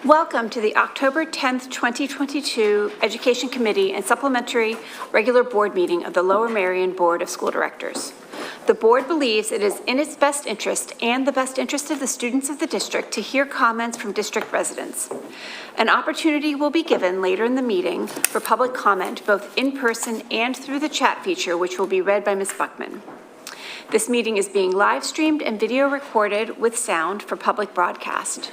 Welcome to the October 10th, 2022 Education Committee and Supplementary Regular Board Meeting of the Lower Merion Board of School Directors. The board believes it is in its best interest and the best interest of the students of the district to hear comments from district residents. An opportunity will be given later in the meeting for public comment, both in person and through the chat feature, which will be read by Ms. Buckman. This meeting is being live streamed and video recorded with sound for public broadcast.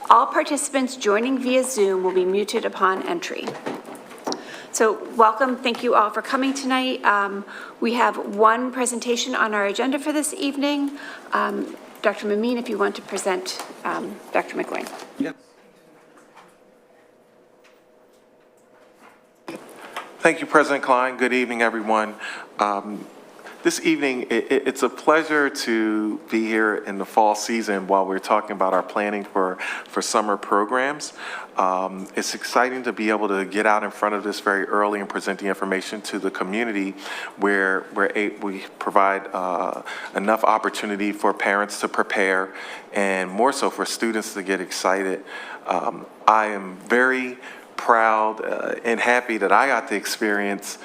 All participants joining via Zoom will be muted upon entry. So welcome, thank you all for coming tonight. We have one presentation on our agenda for this evening. Dr. Mameen, if you want to present Dr. McGuane. Yep. Thank you, President Klein. Good evening, everyone. This evening, it's a pleasure to be here in the fall season while we're talking about our planning for summer programs. It's exciting to be able to get out in front of this very early and present the information to the community where we provide enough opportunity for parents to prepare and more so for students to get excited. I am very proud and happy that I got to experience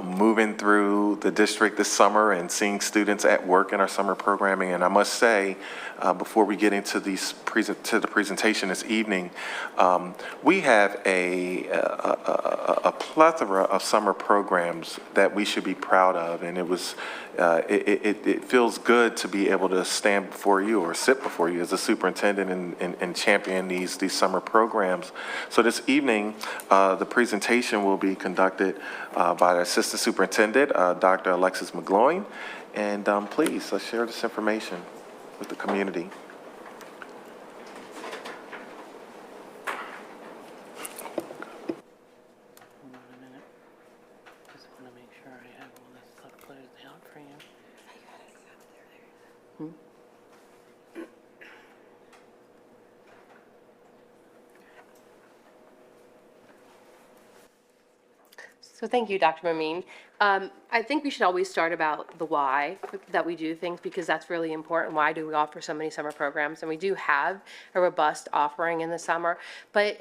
moving through the district this summer and seeing students at work in our summer programming. And I must say, before we get into the presentation this evening, we have a plethora of summer programs that we should be proud of, and it feels good to be able to stand before you or sit before you as a superintendent and champion these summer programs. So this evening, the presentation will be conducted by the Assistant Superintendent, Dr. Alexis McGloin, and please share this information with the community. So thank you, Dr. Mameen. I think we should always start about the why that we do things, because that's really important. Why do we offer so many summer programs? And we do have a robust offering in the summer, but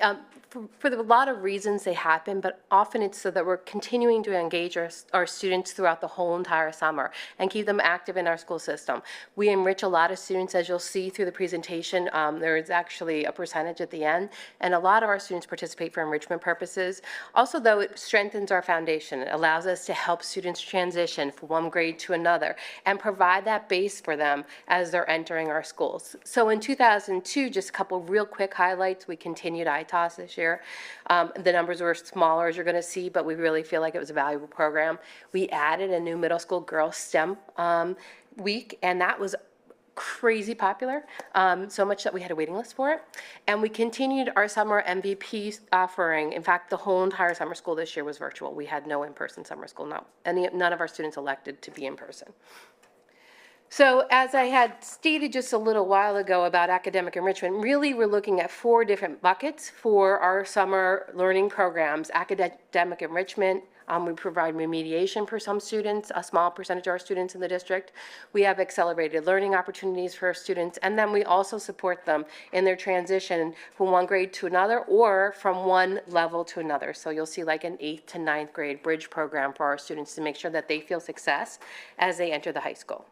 for a lot of reasons they happen, but often it's so that we're continuing to engage our students throughout the whole entire summer and keep them active in our school system. We enrich a lot of students, as you'll see through the presentation. There is actually a percentage at the end, and a lot of our students participate for enrichment purposes. Also, though, it strengthens our foundation. It allows us to help students transition from one grade to another and provide that base for them as they're entering our schools. So in 2002, just a couple real quick highlights. We continued ITOS this year. The numbers were smaller, as you're going to see, but we really feel like it was a valuable program. We added a new middle school girls STEM week, and that was crazy popular, so much that we had a waiting list for it. And we continued our summer MVP offering. In fact, the whole entire summer school this year was virtual. We had no in-person summer school. None of our students elected to be in person. So as I had stated just a little while ago about academic enrichment, really we're looking at 4 different buckets for our summer learning programs. Academic enrichment, we provide remediation for some students, a small percentage of our students in the district. We have accelerated learning opportunities for our students, and then we also support them in their transition from one grade to another or from one level to another. So you'll see like an 8th to 9th grade bridge program for our students to make sure that they feel success as they enter the high school.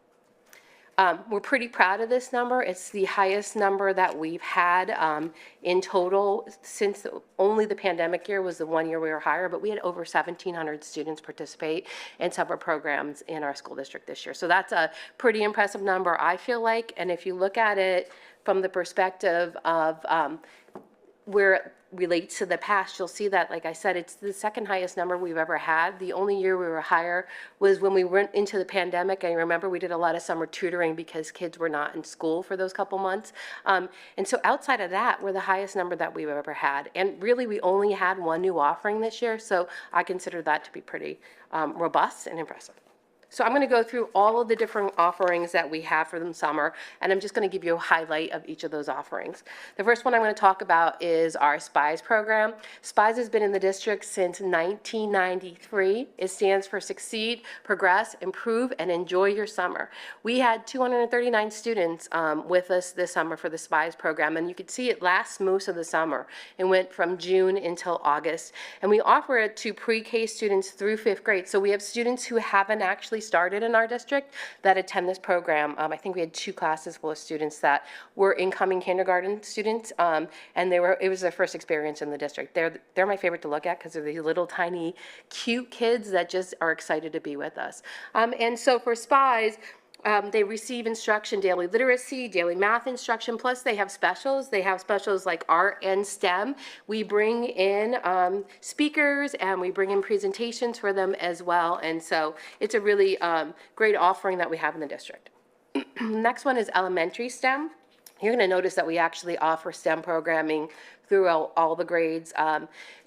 We're pretty proud of this number. It's the highest number that we've had in total since only the pandemic year was the one year we were higher, but we had over 1,700 students participate in summer programs in our school district this year. So that's a pretty impressive number, I feel like. And if you look at it from the perspective of where it relates to the past, you'll see that, like I said, it's the second highest number we've ever had. The only year we were higher was when we went into the pandemic. I remember we did a lot of summer tutoring because kids were not in school for those couple months. And so outside of that, we're the highest number that we've ever had. And really, we only had one new offering this year, so I consider that to be pretty robust and impressive. So I'm going to go through all of the different offerings that we have for the summer, and I'm just going to give you a highlight of each of those offerings. The first one I'm going to talk about is our SPIES program. SPIES has been in the district since 1993. It stands for Succeed, Progress, Improve, and Enjoy Your Summer. We had 239 students with us this summer for the SPIES program, and you could see it lasts most of the summer. It went from June until August, and we offer it to pre-K students through 5th grade. So we have students who haven't actually started in our district that attend this program. I think we had 2 classes full of students that were incoming kindergarten students, and it was their first experience in the district. They're my favorite to look at because they're these little tiny cute kids that just are excited to be with us. And so for SPIES, they receive instruction, daily literacy, daily math instruction, plus they have specials. They have specials like art and STEM. We bring in speakers and we bring in presentations for them as well. And so it's a really great offering that we have in the district. Next one is elementary STEM. You're going to notice that we actually offer STEM programming throughout all the grades.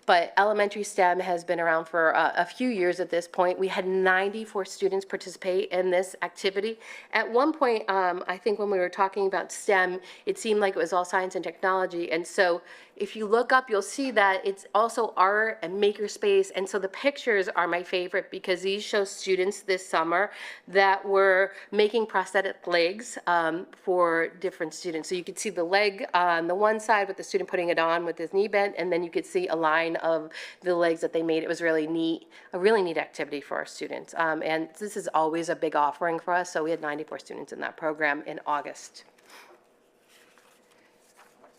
But elementary STEM has been around for a few years at this point. We had 94 students participate in this activity. At one point, I think when we were talking about STEM, it seemed like it was all science and technology. And so if you look up, you'll see that it's also art and makerspace. And so the pictures are my favorite because these show students this summer that were making prosthetic legs for different students. So you could see the leg on the one side with the student putting it on with his knee bent, and then you could see a line of the legs that they made. It was really neat, a really neat activity for our students. And this is always a big offering for us. So we had 94 students in that program in August.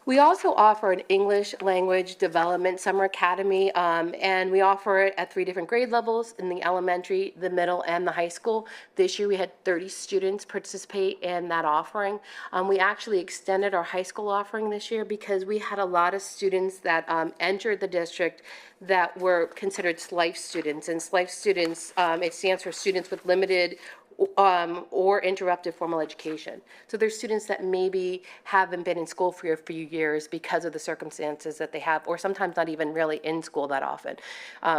We also offer an English language development summer academy, and we offer it at 3 different grade levels in the elementary, the middle, and the high school. This year we had 30 students participate in that offering. We actually extended our high school offering this year because we had a lot of students that entered the district that were considered SLIFE students. And SLIFE students, it stands for students with limited or interrupted formal education. So there's students that maybe haven't been in school for a few years because of the circumstances that they have, or sometimes not even really in school that often,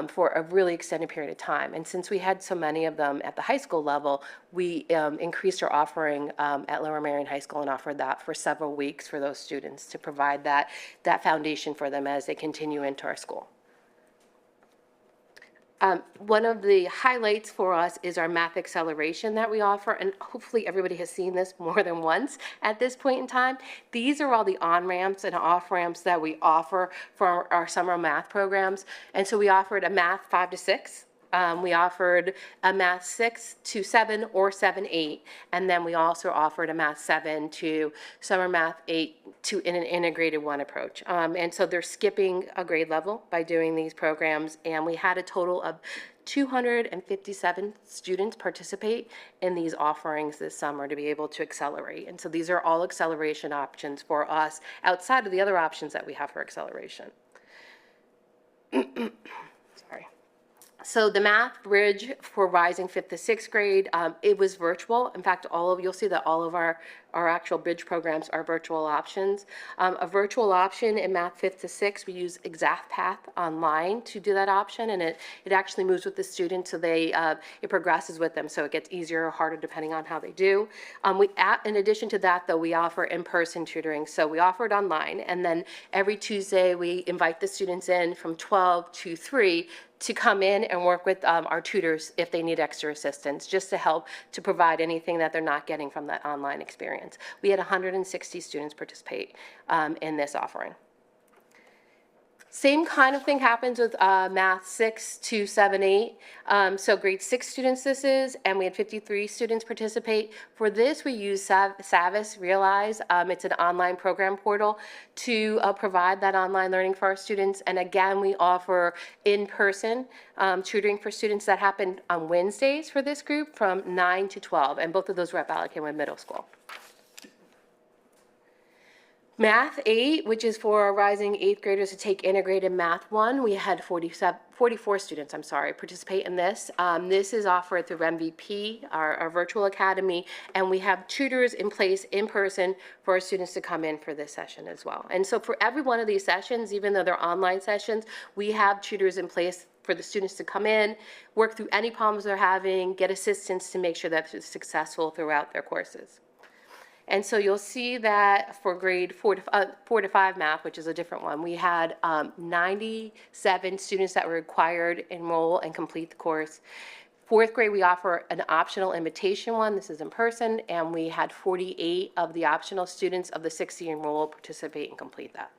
for a really extended period of time. And since we had so many of them at the high school level, we increased our offering at Lower Merion High School and offered that for several weeks for those students to provide that foundation for them as they continue into our school. One of the highlights for us is our math acceleration that we offer, and hopefully everybody has seen this more than once at this point in time. These are all the on-ramps and off-ramps that we offer for our summer math programs. And so we offered a math 5 to 6. We offered a math 6 to 7 or 7-8, and then we also offered a math 7 to summer math 8 to in an integrated 1 approach. And so they're skipping a grade level by doing these programs, and we had a total of 257 students participate in these offerings this summer to be able to accelerate. And so these are all acceleration options for us outside of the other options that we have for acceleration. Sorry. So the math bridge for rising 5th to 6th grade, it was virtual. In fact, you'll see that all of our actual bridge programs are virtual options. A virtual option in math 5th to 6th, we use ExactPath online to do that option, and it actually moves with the student, so it progresses with them, so it gets easier or harder depending on how they do. In addition to that, though, we offer in-person tutoring. So we offer it online, and then every Tuesday we invite the students in from 12 to 3 to come in and work with our tutors if they need extra assistance, just to help to provide anything that they're not getting from that online experience. We had 160 students participate in this offering. Same kind of thing happens with math 6 to 7, 8. So grade 6 students this is, and we had 53 students participate. For this, we use Savvis Realize. It's an online program portal to provide that online learning for our students. And again, we offer in-person tutoring for students that happen on Wednesdays for this group from 9 to 12. And both of those were at Bala Cynwyd Middle School. Math 8, which is for our rising 8th graders to take integrated Math 1, we had 44 students, participate in this. This is offered through MVP, our virtual academy, and we have tutors in place in person for our students to come in for this session as well. And so for every one of these sessions, even though they're online sessions, we have tutors in place for the students to come in, work through any problems they're having, get assistance to make sure that they're successful throughout their courses. And so you'll see that for grade 4 to 5 math, which is a different one, we had 97 students that were required to enroll and complete the course. Fourth grade, we offer an optional invitation one. This is in person, and we had 48 of the optional students of the 60 enroll participate and complete that.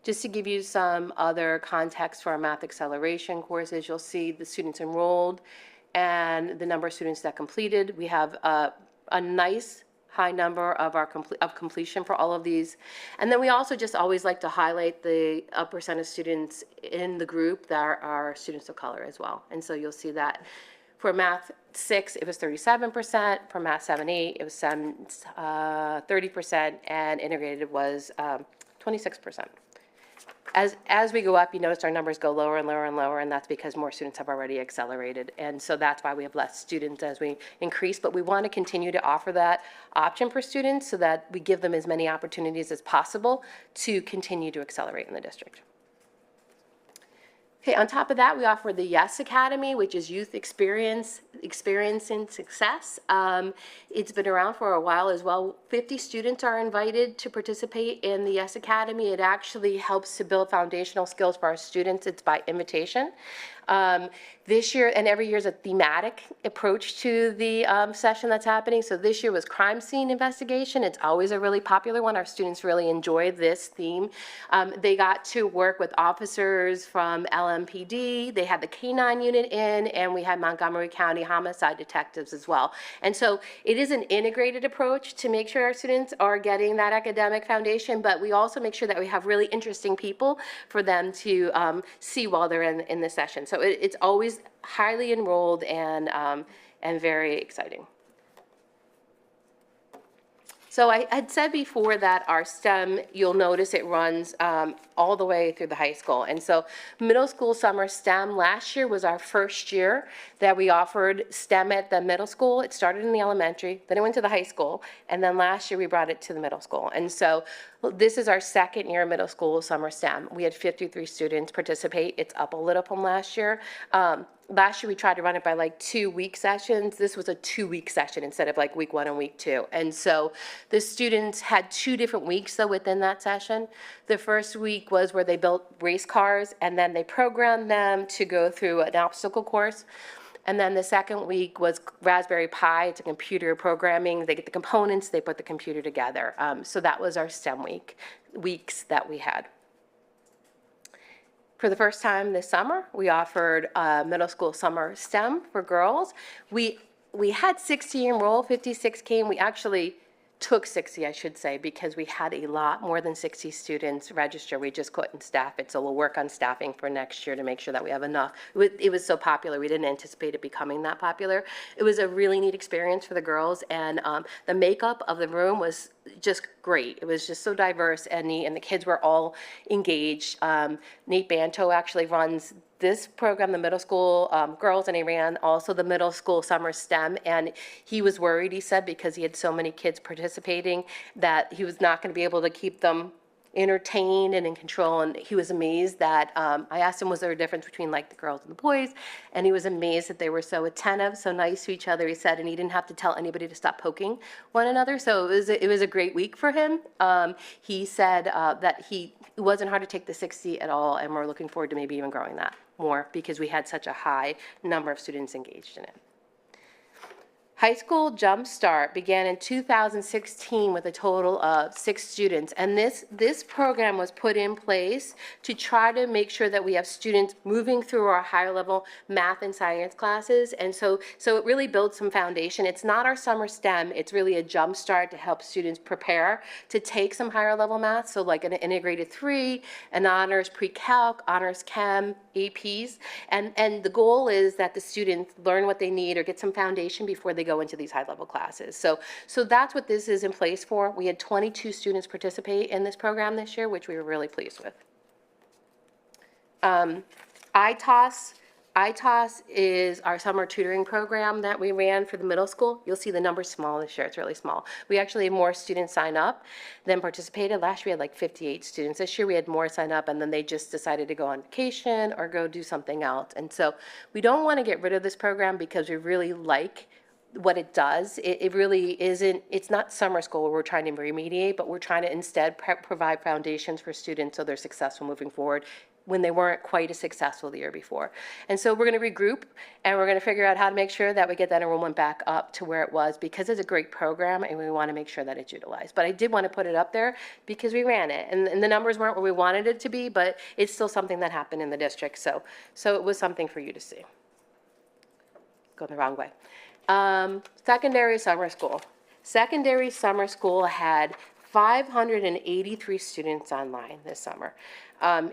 Just to give you some other context for our math acceleration courses, you'll see the students enrolled and the number of students that completed. We have a nice high number of our completion for all of these. And then we also just always like to highlight the percent of students in the group that are students of color as well. And so you'll see that for math 6, it was 37%. For math 7-8, it was 30%, and integrated was 26%. As we go up, you notice our numbers go lower and lower and lower, and that's because more students have already accelerated. And so that's why we have less students as we increase, but we want to continue to offer that option for students so that we give them as many opportunities as possible to continue to accelerate in the district. Okay, on top of that, we offer the YES Academy, which is Youth Experience in Success. It's been around for a while as well. 50 students are invited to participate in the YES Academy. It actually helps to build foundational skills for our students. It's by invitation. This year, and every year is a thematic approach to the session that's happening. So this year was crime scene investigation. It's always a really popular one. Our students really enjoy this theme. They got to work with officers from LMPD. They had the K-9 unit in, and we had Montgomery County homicide detectives as well. And so it is an integrated approach to make sure our students are getting that academic foundation, but we also make sure that we have really interesting people for them to see while they're in the session. So it's always highly enrolled and very exciting. So I had said before that our STEM, you'll notice it runs all the way through the high school. And so middle school summer STEM last year was our first year that we offered STEM at the middle school. It started in the elementary, then it went to the high school, and then last year we brought it to the middle school. And so this is our second year middle school summer STEM. We had 53 students participate. It's up a little from last year. Last year we tried to run it by like 2-week sessions. This was a 2-week session instead of like week 1 and week 2. And so the students had 2 different weeks though within that session. The first week was where they built race cars, and then they programmed them to go through an obstacle course. And then the second week was Raspberry Pi. It's a computer programming. They get the components, they put the computer together. So that was our STEM weeks that we had. For the first time this summer, we offered middle school summer STEM for girls. We had 60 enroll, 56 came. We actually took 60, I should say, because we had a lot more than 60 students register. We just couldn't staff it, so we'll work on staffing for next year to make sure that we have enough. It was so popular, we didn't anticipate it becoming that popular. It was a really neat experience for the girls, and the makeup of the room was just great. It was just so diverse and neat, and the kids were all engaged. Nate Banto actually runs this program, the middle school girls, and he ran also the middle school summer STEM, and he was worried, he said, because he had so many kids participating that he was not going to be able to keep them entertained and in control. And he was amazed that I asked him, was there a difference between like the girls and the boys? And he was amazed that they were so attentive, so nice to each other, he said, and he didn't have to tell anybody to stop poking one another. So it was a great week for him. He said that it wasn't hard to take the 60 at all, and we're looking forward to maybe even growing that more because we had such a high number of students engaged in it. High School Jump Start began in 2016 with a total of 6 students, and this program was put in place to try to make sure that we have students moving through our higher level math and science classes, and so it really builds some foundation. It's not our summer STEM, it's really a jump start to help students prepare to take some higher level math, so like an integrated 3, an honors pre-calc, honors chem, APs, and the goal is that the students learn what they need or get some foundation before they go into these high-level classes. So that's what this is in place for. We had 22 students participate in this program this year, which we were really pleased with. ITOS, ITOS is our summer tutoring program that we ran for the middle school. You'll see the number's small this year, it's really small. We actually had more students sign up than participated. Last year we had like 58 students. This year we had more sign up, and then they just decided to go on vacation or go do something else. And so we don't want to get rid of this program because we really like what it does. It really isn't, it's not summer school where we're trying to remediate, but we're trying to instead provide foundations for students so they're successful moving forward when they weren't quite as successful the year before. And so we're going to regroup, and we're going to figure out how to make sure that we get that enrollment back up to where it was, because it's a great program and we want to make sure that it's utilized. But I did want to put it up there because we ran it, and the numbers weren't where we wanted it to be, but it's still something that happened in the district. So it was something for you to see. Going the wrong way. Secondary summer school. Secondary summer school had 583 students online this summer.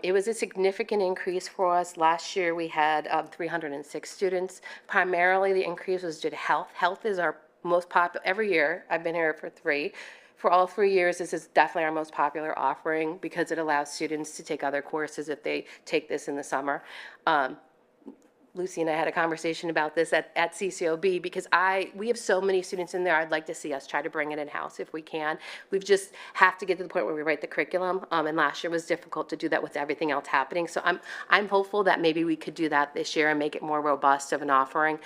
It was a significant increase for us. Last year we had 306 students. Primarily the increase was due to health. Health is our most popular, every year. I've been here for 3. For all 3 years, this is definitely our most popular offering because it allows students to take other courses if they take this in the summer. Lucy and I had a conversation about this at CCOB because we have so many students in there. I'd like to see us try to bring it in-house if we can. We've just have to get to the point where we write the curriculum, and last year was difficult to do that with everything else happening. So I'm hopeful that maybe we could do that this year and make it more robust of an offering.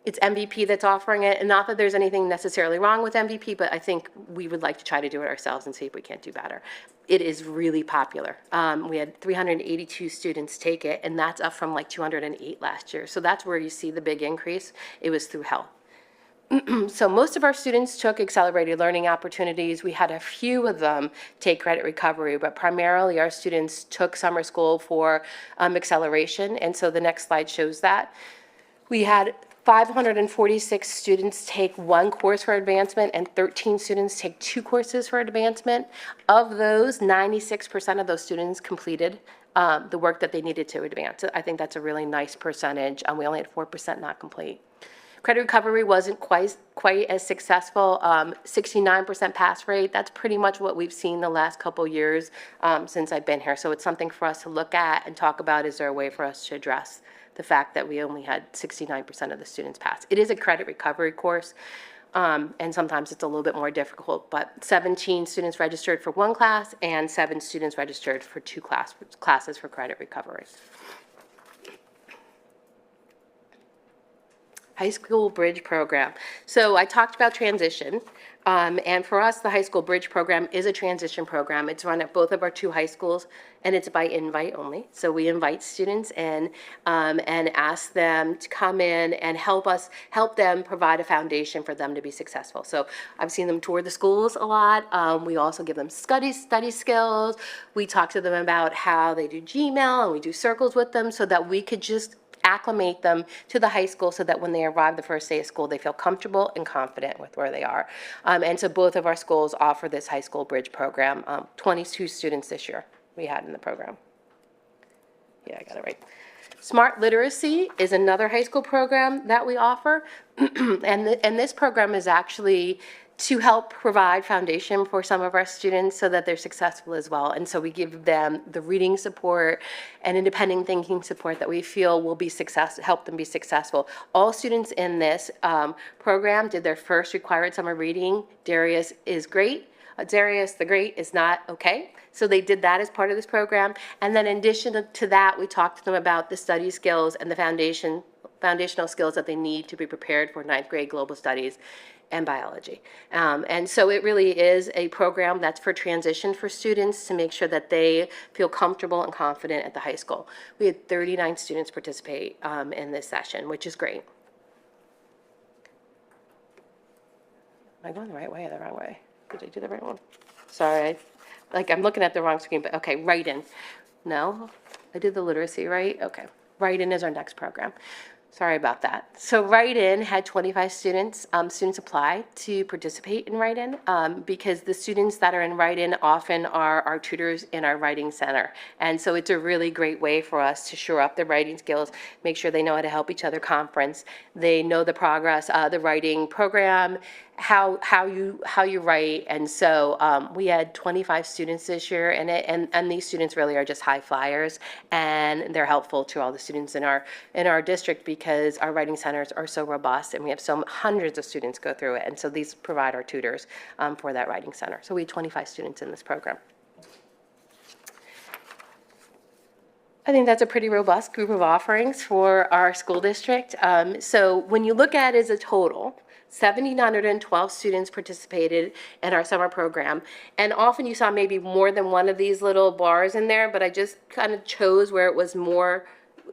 It's MVP that's offering it, and not that there's anything necessarily wrong with MVP, but I think we would like to try to do it ourselves and see if we can't do better. It is really popular. We had 382 students take it, and that's up from like 208 last year. So that's where you see the big increase. It was through health. So most of our students took accelerated learning opportunities. We had a few of them take credit recovery, but primarily our students took summer school for acceleration, and so the next slide shows that. We had 546 students take 1 course for advancement and 13 students take 2 courses for advancement. Of those, 96% of those students completed the work that they needed to advance. I think that's a really nice percentage. We only had 4% not complete. Credit recovery wasn't quite as successful. 69% pass rate. That's pretty much what we've seen the last couple years since I've been here. So it's something for us to look at and talk about. Is there a way for us to address the fact that we only had 69% of the students pass? It is a credit recovery course, and sometimes it's a little bit more difficult, but 17 students registered for 1 class and 7 students registered for 2 classes for credit recovery. High School Bridge Program. So I talked about transition, and for us, the High School Bridge Program is a transition program. It's run at both of our 2 high schools, and it's by invite only. So we invite students in and ask them to come in and help them provide a foundation for them to be successful. So I've seen them tour the schools a lot. We also give them study skills. We talk to them about how they do Gmail, and we do circles with them so that we could just acclimate them to the high school so that when they arrive the first day of school, they feel comfortable and confident with where they are. And so both of our schools offer this High School Bridge Program. 22 students this year we had in the program. Yeah, I got it right. Smart Literacy is another high school program that we offer. And this program is actually to help provide foundation for some of our students so that they're successful as well. And so we give them the reading support and independent thinking support that we feel will be help them be successful. All students in this program did their first required summer reading. Darius is great. Darius the Great is not okay. So they did that as part of this program. And then in addition to that, we talked to them about the study skills and the foundational skills that they need to be prepared for 9th grade global studies and biology. And so it really is a program that's for transition for students to make sure that they feel comfortable and confident at the high school. We had 39 students participate in this session, which is great. Am I going the right way or the wrong way? Did I do the right one? Sorry, I'm looking at the wrong screen, but okay, write-in. No, I did the literacy, right? Okay, write-in is our next program. Sorry about that. So write-in had 25 students. Students apply to participate in write-in because the students that are in write-in often are our tutors in our writing center. And so it's a really great way for us to shore up their writing skills, make sure they know how to help each other conference. They know the progress of the writing program, how you write. And so we had 25 students this year, and these students really are just high flyers, and they're helpful to all the students in our district because our writing centers are so robust, and we have hundreds of students go through it. And so these provide our tutors for that writing center. So we had 25 students in this program. I think that's a pretty robust group of offerings for our school district. So when you look at it as a total, 1,712 students participated in our summer program. And often you saw maybe more than one of these little bars in there, but I just kind of chose where it was more,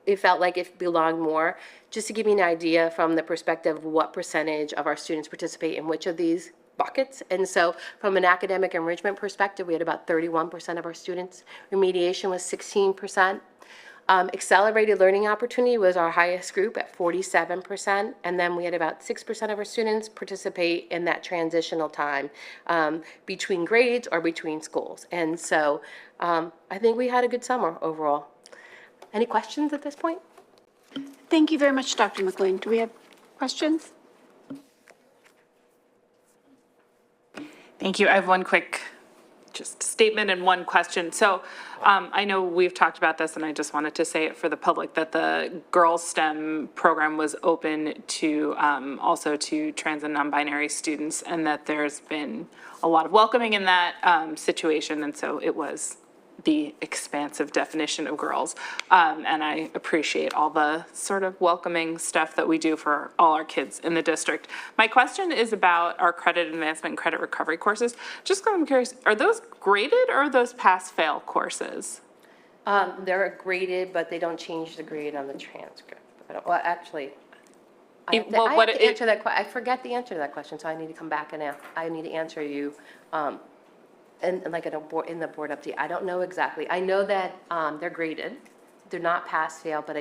it felt like it belonged more, just to give you an idea from the perspective of what percentage of our students participate in which of these buckets. And so from an academic enrichment perspective, we had about 31% of our students. Remediation was 16%. Accelerated learning opportunity was our highest group at 47%, and then we had about 6% of our students participate in that transitional time between grades or between schools. And so I think we had a good summer overall. Any questions at this point? Thank you very much, Dr. McLean. Do we have questions? Thank you. I have one quick just statement and one question. So I know we've talked about this, and I just wanted to say it for the public, that the Girls STEM program was open to also to trans and non-binary students, and that there's been a lot of welcoming in that situation. And so it was the expansive definition of girls. And I appreciate all the sort of welcoming stuff that we do for all our kids in the district. My question is about our credit advancement and credit recovery courses. Just because I'm curious, are those graded or are those pass-fail courses? They're graded, but they don't change the grade on the transcript. Well, actually, I have to answer that. I forget the answer to that question, so I need to come back and I need to answer you. And like in the board update, I don't know exactly. I know that they're graded. They're not pass-fail, but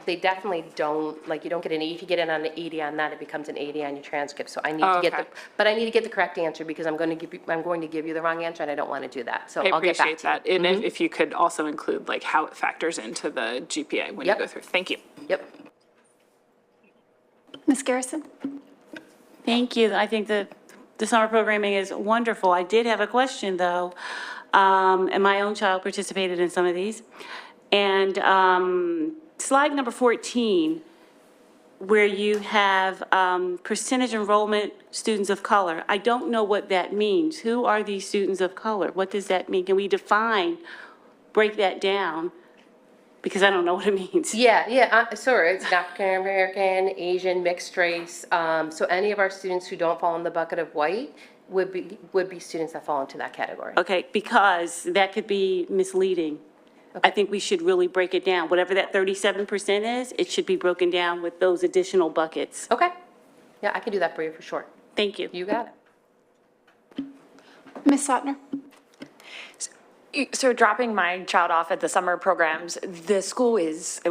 they definitely don't, like, you don't get an 80. If you get it on an 80 on that, it becomes an 80 on your transcript. So I need to get but I need to get the correct answer because I'm going to give you the wrong answer, and I don't want to do that. So I'll get back to you. I appreciate that. And if you could also include like how it factors into the GPA when you go through. Thank you. Yep. Ms. Garrison? Thank you. I think the summer programming is wonderful. I did have a question, though, and my own child participated in some of these. And slide number 14, where you have percentage enrollment students of color. I don't know what that means. Who are these students of color? What does that mean? Can we break that down? Because I don't know what it means. Sorry, it's African American, Asian, mixed race. So any of our students who don't fall in the bucket of white would be students that fall into that category. Okay, because that could be misleading. Okay. I think we should really break it down. Whatever that 37% is, it should be broken down with those additional buckets. Okay. Yeah, I can do that for you for sure. Thank you. You got it. Ms. Sotner? So dropping my child off at the summer programs, the school was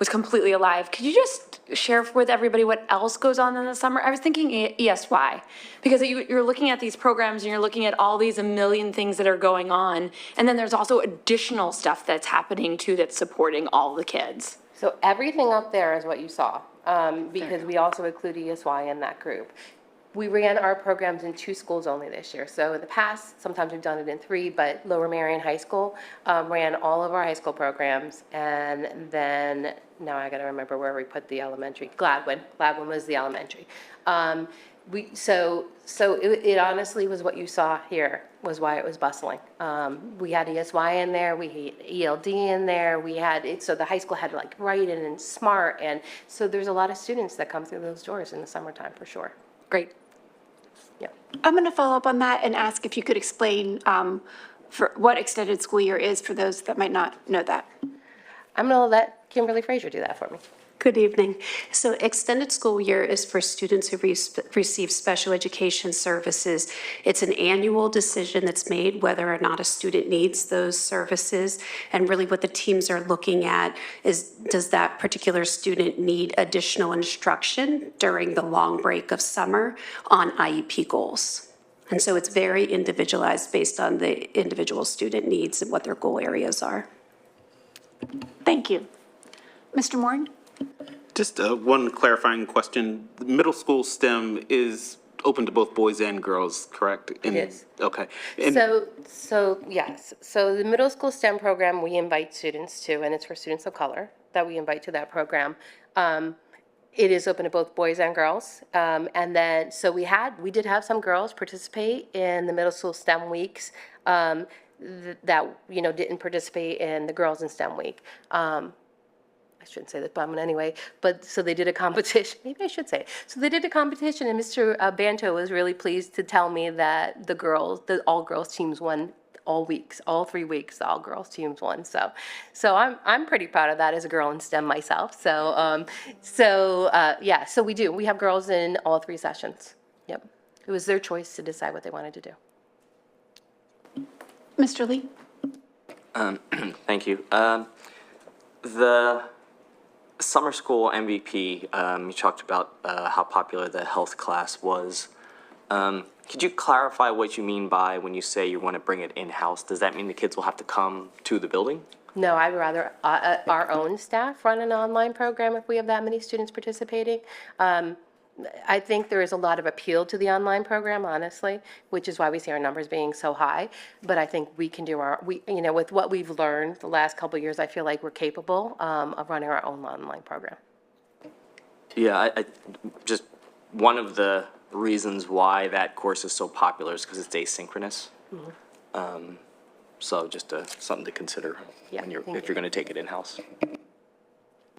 completely alive. Could you just share with everybody what else goes on in the summer? I was thinking ESY, because you're looking at these programs and you're looking at all these a million things that are going on. And then there's also additional stuff that's happening too that's supporting all the kids. So everything up there is what you saw, because we also include ESY in that group. We ran our programs in 2 schools only this year. So in the past, sometimes we've done it in 3, but Lower Marion High School ran all of our high school programs. And then, now I got to remember where we put the elementary. Gladwin was the elementary. So it honestly was what you saw here was why it was bustling. We had ESY in there, we had ELD in there, we had it, so the high school had like writing and smart, and so there's a lot of students that come through those doors in the summertime for sure. Great. Yeah. I'm going to follow up on that and ask if you could explain for what extended school year is for those that might not know that. I'm going to let Kimberly Frazier do that for me. Good evening. So extended school year is for students who receive special education services. It's an annual decision that's made whether or not a student needs those services. And really what the teams are looking at is, does that particular student need additional instruction during the long break of summer on IEP goals? And so it's very individualized based on the individual student needs and what their goal areas are. Thank you. Mr. Moran? Just one clarifying question. The middle school STEM is open to both boys and girls, correct? It is. Okay. And Yes, so the middle school STEM program, we invite students to, and it's for students of color that we invite to that program. It is open to both boys and girls. And then, so we did have some girls participate in the middle school STEM weeks that, didn't participate in the Girls in STEM week. I shouldn't say this, but I'm gonna anyway. But so they did a competition. Maybe I should say. So they did a competition, and Mr. Banto was really pleased to tell me that the all girls teams won all weeks, all 3 weeks. The all girls teams won. So I'm pretty proud of that as a girl in STEM myself. So yeah. So we do. We have girls in all 3 sessions. Yep. It was their choice to decide what they wanted to do. Mr. Lee? Thank you. The summer school MVP, you talked about how popular the health class was. Could you clarify what you mean by when you say you want to bring it in-house? Does that mean the kids will have to come to the building? No, I'd rather our own staff run an online program if we have that many students participating. I think there is a lot of appeal to the online program, honestly, which is why we see our numbers being so high. But I think we can do with what we've learned the last couple of years, I feel like we're capable of running our own online program. Yeah, I just, one of the reasons why that course is so popular is because it's asynchronous. So just something to consider Yeah, when thank if you're going to take it in-house.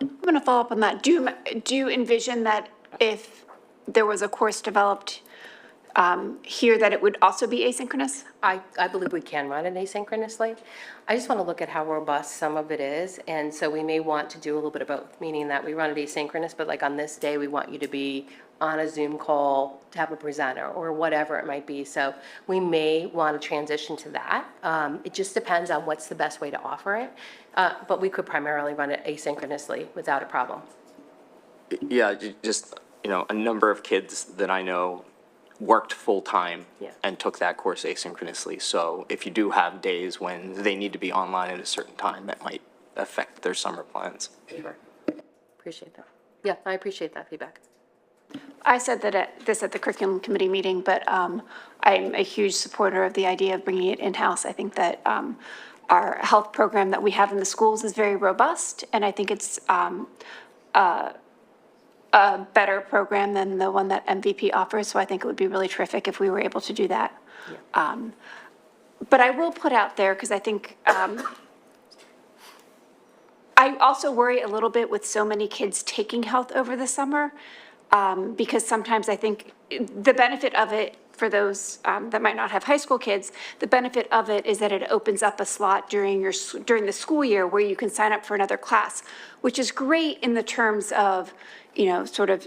I'm going to follow up on that. Do you envision that if there was a course developed here, that it would also be asynchronous? I believe we can run it asynchronously. I just want to look at how robust some of it is, and so we may want to do a little bit of both, meaning that we run it asynchronous, but like on this day, we want you to be on a Zoom call to have a presenter or whatever it might be. So we may want to transition to that. It just depends on what's the best way to offer it, but we could primarily run it asynchronously without a problem. Yeah, just, a number of kids that I know worked full-time Yeah. and took that course asynchronously. So if you do have days when they need to be online at a certain time, that might affect their summer plans. Sure. Appreciate that. Yeah, I appreciate that feedback. I said that at the curriculum committee meeting, but I'm a huge supporter of the idea of bringing it in-house. I think that our health program that we have in the schools is very robust, and I think it's a better program than the one that MVP offers, so I think it would be really terrific if we were able to do that. But I will put out there, because I think, I also worry a little bit with so many kids taking health over the summer, because sometimes I think the benefit of it, for those that might not have high school kids, the benefit of it is that it opens up a slot during the school year where you can sign up for another class, which is great in the terms of, sort of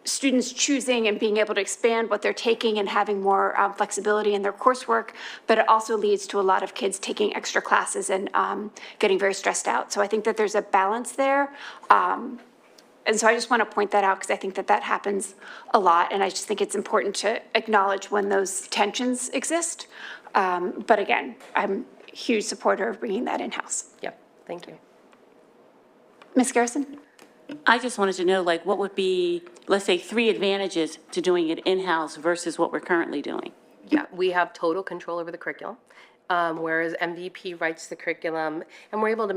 students choosing and being able to expand what they're taking and having more flexibility in their coursework, but it also leads to a lot of kids taking extra classes and getting very stressed out. So I think that there's a balance there. And so I just want to point that out because I think that happens a lot, and I just think it's important to acknowledge when those tensions exist. But again, I'm a huge supporter of bringing that in-house. Yep, thank you. Ms. Garrison? I just wanted to know, what would be, let's say, 3 advantages to doing it in-house versus what we're currently doing? Yeah, we have total control over the curriculum, whereas MVP writes the curriculum, and we're able to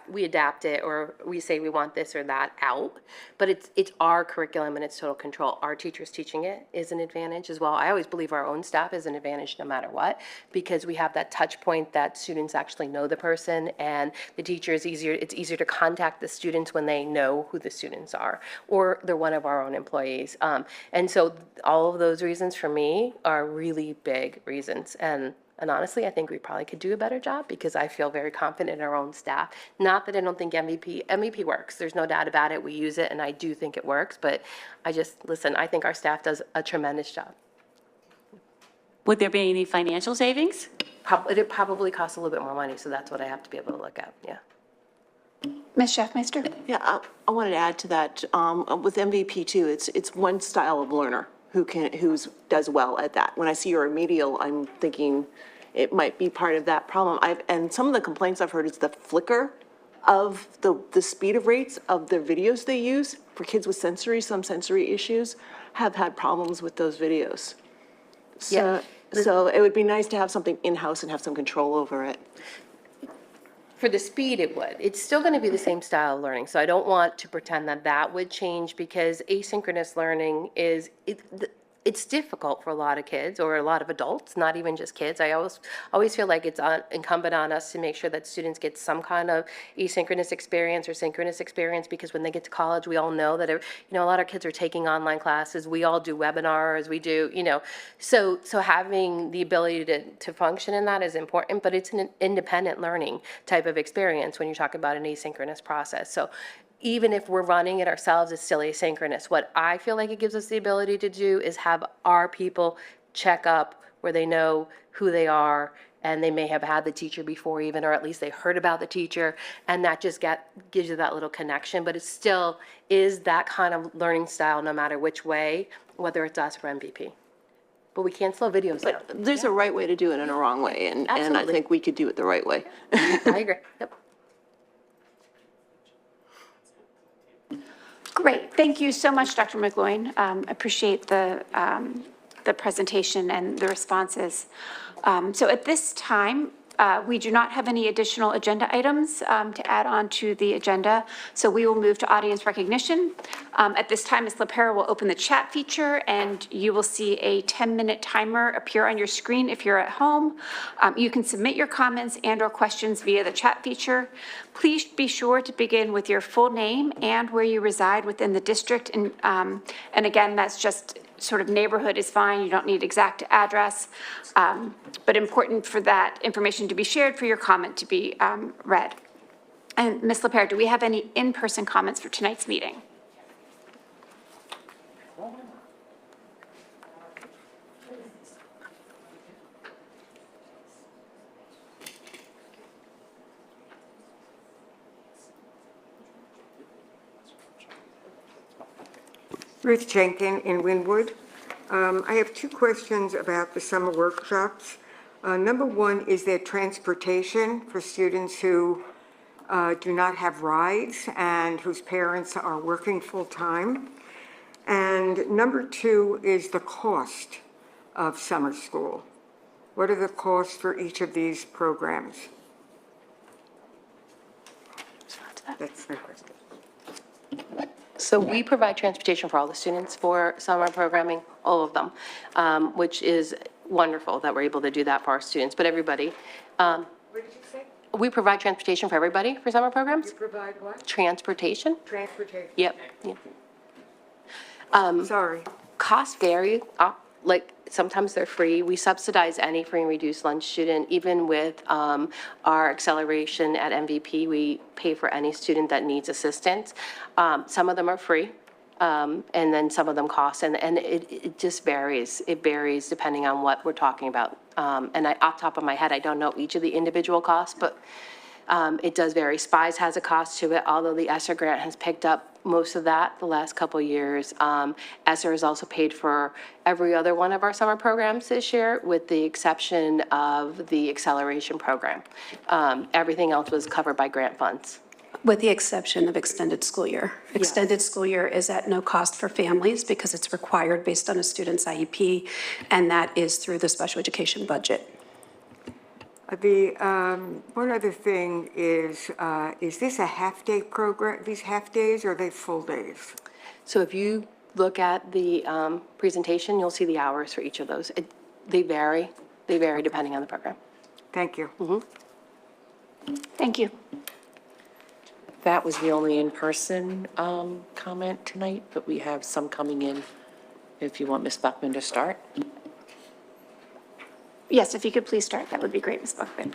we adapt it, or we say we want this or that out, but it's our curriculum and it's total control. Our teachers teaching it is an advantage as well. I always believe our own staff is an advantage no matter what, because we have that touch point that students actually know the person, and the teacher it's easier to contact the students when they know who the students are, or they're one of our own employees. And so all of those reasons for me are really big reasons. And honestly, I think we probably could do a better job because I feel very confident in our own staff. Not that I don't think MVP works. There's no doubt about it. We use it, and I do think it works. But I think our staff does a tremendous job. Would there be any financial savings? It probably costs a little bit more money, so that's what I have to be able to look at, yeah. Ms. Schaffmeister? Yeah, I wanted to add to that, with MVP too, it's one style of learner who does well at that. When I see your remedial, I'm thinking it might be part of that problem. And some of the complaints I've heard is the flicker of the speed of rates of the videos they use for kids with some sensory issues have had problems with those videos. Yeah. So it would be nice to have something in-house and have some control over it. For the speed, it would. It's still going to be the same style of learning, so I don't want to pretend that that would change because asynchronous learning it's difficult for a lot of kids or a lot of adults, not even just kids. I always feel like it's incumbent on us to make sure that students get some kind of asynchronous experience or synchronous experience because when they get to college, we all know that a lot of kids are taking online classes. We all do webinars. We do, so having the ability to function in that is important, but it's an independent learning type of experience when you're talking about an asynchronous process. So even if we're running it ourselves, it's still asynchronous. What I feel like it gives us the ability to do is have our people check up where they know who they are, and they may have had the teacher before even, or at least they heard about the teacher, and that just gives you that little connection. But it still is that kind of learning style no matter which way, whether it's us or MVP. But we can't slow videos down. But there's a right way to do it and a wrong way, and I Absolutely. think we could do it the right way. I agree. Yep. Great. Thank you so much, Dr. McGloin. Appreciate the presentation and the responses. So at this time, we do not have any additional agenda items to add on to the agenda, so we will move to audience recognition. At this time, Ms. LaPera will open the chat feature, and you will see a 10-minute timer appear on your screen if you're at home. You can submit your comments and/or questions via the chat feature. Please be sure to begin with your full name and where you reside within the district, and again, that's just sort of neighborhood is fine. You don't need exact address, but important for that information to be shared for your comment to be read. And Ms. LaPera, do we have any in-person comments for tonight's meeting? Ruth Jenkin in Wynwood. I have two questions about the summer workshops. Number one, is there transportation for students who do not have rides and whose parents are working full-time? And number two is the cost of summer school. What are the costs for each of these programs? That's my question. So we provide transportation for all the students for summer programming, all of them, which is wonderful that we're able to do that for our students, but everybody. What did you say? We provide transportation for everybody for summer programs. You provide what? Transportation. Transportation. Yep. Yeah. Sorry. Costs vary, like sometimes they're free. We subsidize any free and reduced lunch student. Even with our acceleration at MVP, we pay for any student that needs assistance. Some of them are free, and then some of them cost, and it just varies. It varies depending on what we're talking about. And off the top of my head, I don't know each of the individual costs, but it does vary. SPIES has a cost to it, although the ESSER grant has picked up most of that the last couple of years. ESSER has also paid for every other one of our summer programs this year, with the exception of the acceleration program. Everything else was covered by grant funds. With the exception of extended school year. Extended school year is at no cost for families because it's required based on a student's IEP, and that is through the special education budget. One other thing is this a half-day program, these half-days, or are they full days? So if you look at the presentation, you'll see the hours for each of those. They vary depending on the program. Thank you. Thank you. That was the only in-person comment tonight, but we have some coming in. If you want Ms. Buckman to start. Yes, if you could please start, that would be great, Ms. Buckman.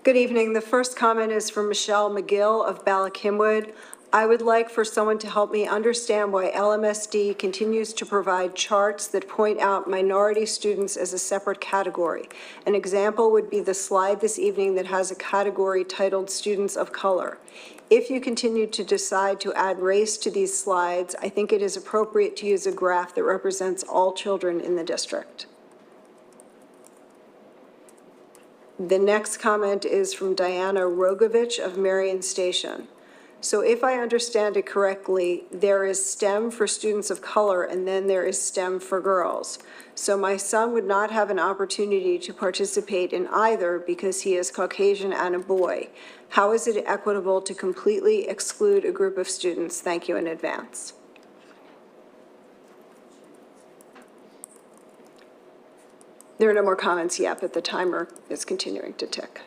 Good evening. The first comment is from Michelle McGill of Ballackinwood. I would like for someone to help me understand why LMSD continues to provide charts that point out minority students as a separate category. An example would be the slide this evening that has a category titled Students of Color. If you continue to decide to add race to these slides, I think it is appropriate to use a graph that represents all children in the district. The next comment is from Diana Rogovich of Marion Station. So if I understand it correctly, there is STEM for students of color, and then there is STEM for girls. So my son would not have an opportunity to participate in either because he is Caucasian and a boy. How is it equitable to completely exclude a group of students? Thank you in advance. There are no more comments yet, but the timer is continuing to tick.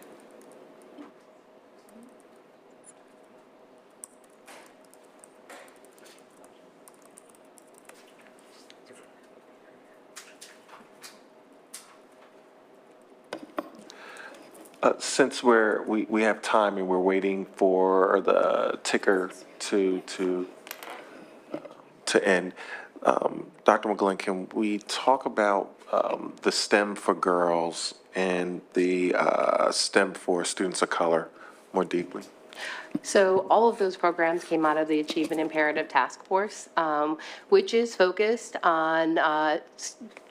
Since we have time and we're waiting for the ticker to end, Dr. McGlynn, can we talk about the STEM for girls and the STEM for students of color more deeply? So all of those programs came out of the Achievement Imperative Task Force, which is focused on,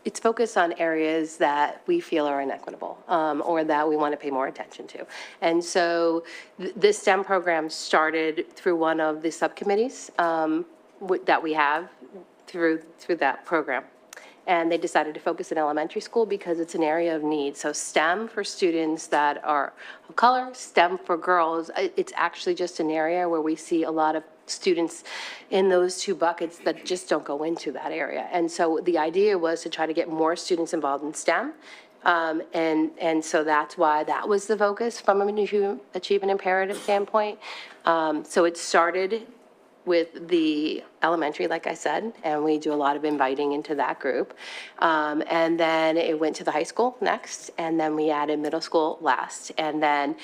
it's focused on areas that we feel are inequitable, or that we want to pay more attention to. And so this STEM program started through one of the subcommittees that we have through that program. And they decided to focus in elementary school because it's an area of need. So STEM for students that are of color, STEM for girls, it's actually just an area where we see a lot of students in those two buckets that just don't go into that area. And so the idea was to try to get more students involved in STEM. And so that's why that was the focus from an Achievement Imperative standpoint. So it started with the elementary, like I said, and we do a lot of inviting into that group. And then it went to the high school next, and then we added middle school last. And then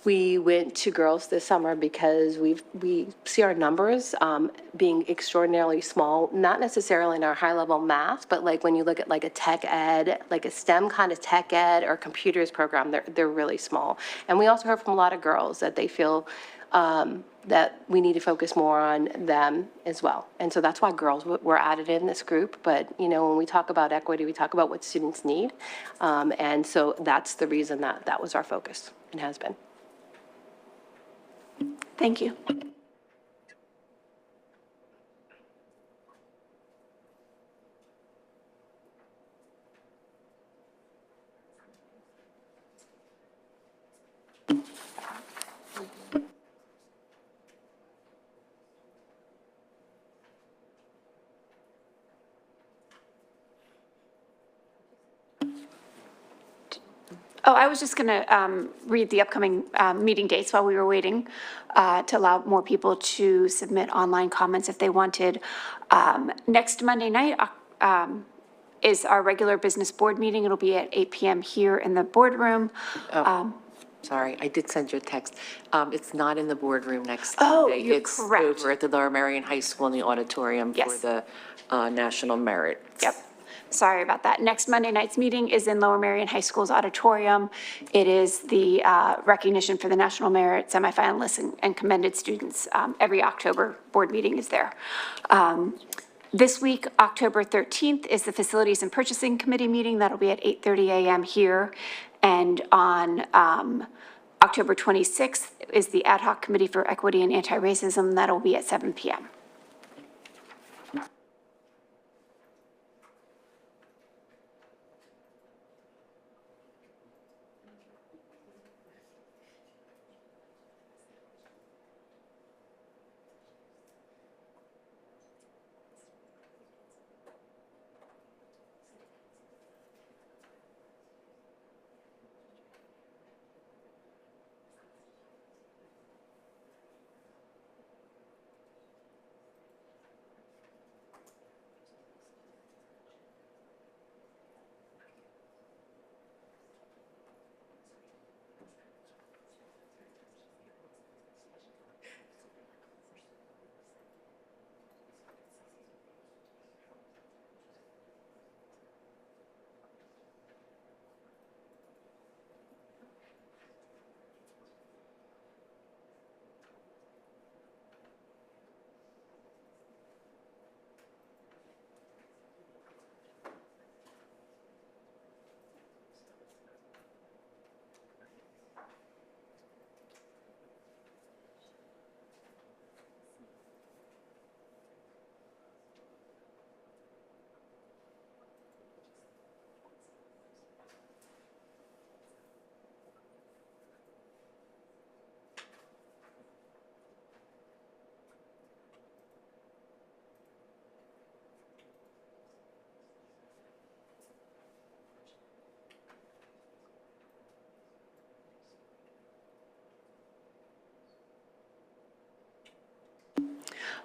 we went to girls this summer because we see our numbers being extraordinarily small, not necessarily in our high-level math, but like when you look at like a tech ed, like a STEM kind of tech ed or computers program, they're really small. And we also heard from a lot of girls that they feel that we need to focus more on them as well. And so that's why girls were added in this group. But, you know, when we talk about equity, we talk about what students need. And so that's the reason that was our focus and has been. Thank you. Oh, I was just going to read the upcoming meeting dates while we were waiting to allow more people to submit online comments if they wanted. Next Monday night is our regular business board meeting. It'll be at 8 p.m. here in the boardroom. Sorry, I did send you a text. It's not in the boardroom next Oh, Monday. you're correct. It's over at the Lower Marion High School in the auditorium for Yes. the National Merit. Yep. Sorry about that. Next Monday night's meeting is in Lower Marion High School's auditorium. It is the recognition for the National Merit semifinalists and commended students. Every October board meeting is there. This week, October 13th, is the Facilities and Purchasing Committee meeting. That'll be at 8:30 a.m. here. And on October 26th is the Ad Hoc Committee for Equity and Anti-Racism. That'll be at 7 p.m.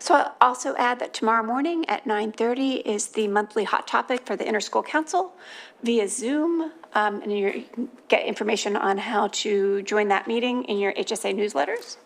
So I'll also add that tomorrow morning at 9:30 is the monthly hot topic for the Interschool Council via Zoom. And you can get information on how to join that meeting in your HSA newsletters.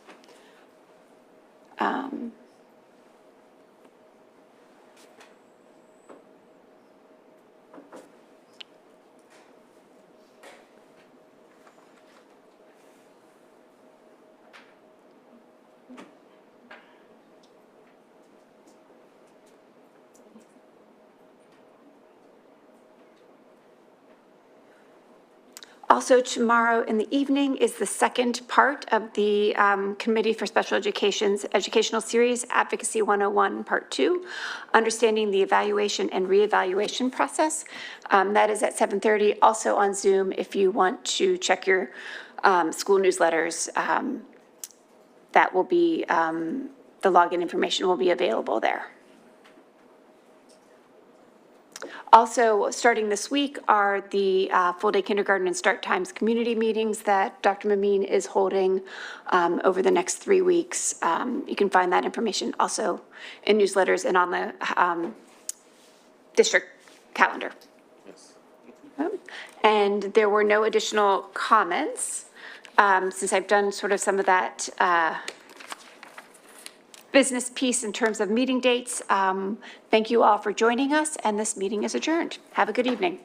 Also, tomorrow in the evening is the second part of the Committee for Special Education's educational series, Advocacy 101, Part 2, Understanding the Evaluation and Reevaluation Process. That is at 7:30, also on Zoom if you want to check your school newsletters. That will be, the login information will be available there. Also, starting this week are the full-day kindergarten and start times community meetings that Dr. Mamine is holding over the next 3 weeks. You can find that information also in newsletters and on the district calendar. And there were no additional comments. Since I've done sort of some of that business piece in terms of meeting dates. Thank you all for joining us, and this meeting is adjourned. Have a good evening.